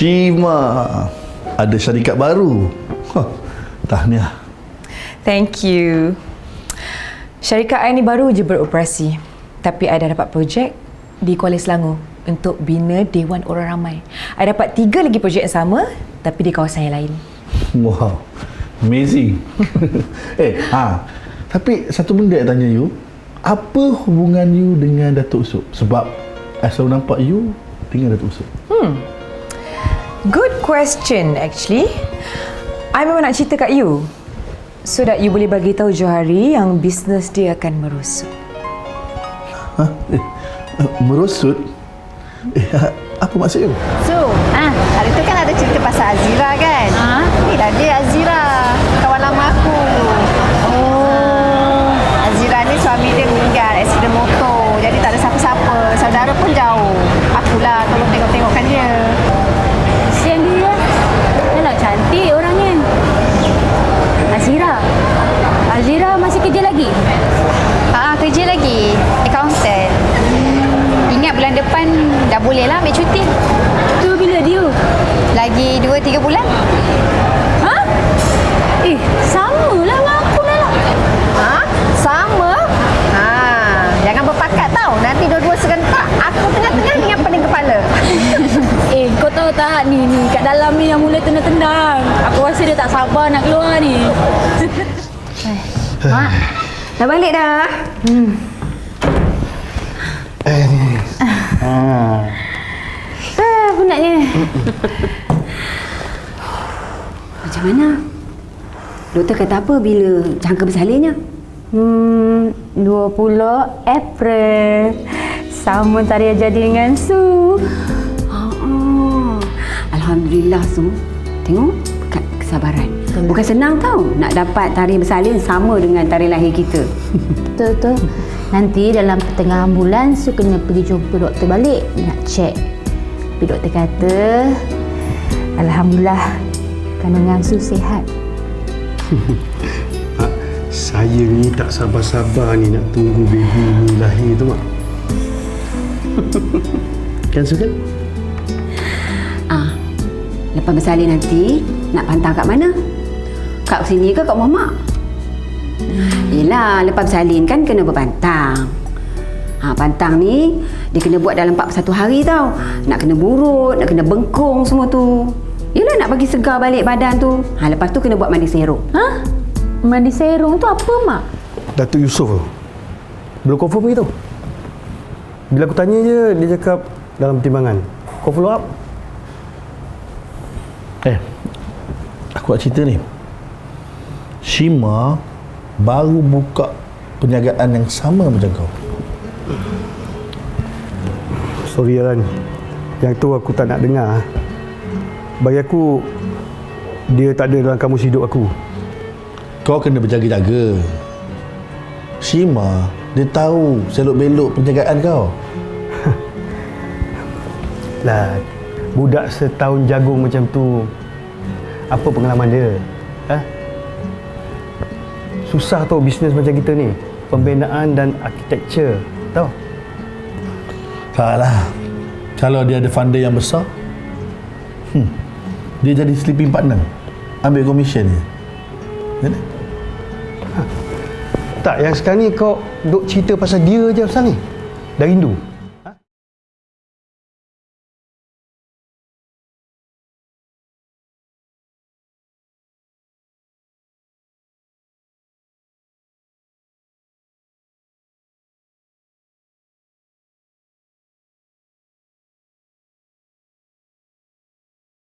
Shima ada syarikat baru. Tahniah. Thank you. Syarikat I ni baru je beroperasi. Tapi I dah dapat projek di Kuala Selangor untuk bina Dewan Orang Ramai. I dapat 3 lagi projek yang sama tapi di kawasan yang lain. Wow. Amazing. Tapi satu benda nak tanya you. Apa hubungan you dengan Datuk Usop? Sebab I selalu nampak you dengan Datuk Usop. Good question actually. I memang nak cerita kat you so that you boleh bagi tahu Johari yang bisnes dia akan merosot. Merosot? Apa maksud you? So, hari tu kan ada cerita pasal Azira kan? Ni dah dia Azira, kawan lama aku. Oh. Azira ni suami dia meninggal aksiden motor. Jadi tak ada siapa-siapa. Saudara pun jauh. Akulah tolong tengok-tengokkan dia. Kesian dia. Alah, cantik orangnya. Azira masih kerja lagi? Kerja lagi. Accountant. Ingat bulan depan dah boleh lah ambil cuti. Tu bila dia? Lagi 2-3 bulan. Sama lah dengan aku dah lah. Sama? Jangan berpakat tau. Nanti dua-dua serentak. Aku tengah-tengah dengan pening kepala. Kau tahu tak ni kat dalam ni yang mula tendang-tendang. Aku rasa dia tak sabar nak keluar ni. Mak, dah balik dah. Penatnya. Macam mana? Doktor kata apa bila jangka bersalinnya? 20 April. Sama tarian jadi dengan Su. Alhamdulillah Su. Tengok kesabaran. Bukan senang tau nak dapat tarikh bersalin sama dengan tarikh lahir kita. Betul. Nanti dalam pertengahan bulan Su kena pergi jumpa doktor balik nak cek. Tapi doktor kata Alhamdulillah kandungan Su sihat. Saya ni tak sabar-sabar ni nak tunggu baby ni lahir tu, Mak. Kan Su kan? Lepas bersalin nanti nak pantang kat mana? Kat sini ke kat rumah Mak? Yelah, lepas bersalin kan kena berpantang. Pantang ni dia kena buat dalam 41 hari tau. Nak kena burut, nak kena bengkung semua tu. Yelah, nak bagi segar balik badan tu. Lepas tu kena buat mandi serong. Mandi serong tu apa, Mak? Datuk Yusof tu belum confirm lagi tau. Bila aku tanya je, dia cakap dalam pertimbangan. Kau follow up? Aku nak cerita ni. Shima baru buka perniagaan yang sama macam kau. Sorry Alan, yang tu aku tak nak dengar. Bagi aku, dia tak ada dalam kamus hidup aku. Kau kena berjaga-jaga. Shima, dia tahu selok-belok perniagaan kau. Lah, budak setahun jagung macam tu, apa pengalaman dia? Susah tau bisnes macam kita ni. Pembinaan dan architecture, tahu? Taklah. Kalau dia ada funder yang besar, dia jadi sleeping partner. Ambil komisen dia. Kan? Tak, yang sekarang ni kau duk cerita pasal dia je pasal ni. Dah rindu.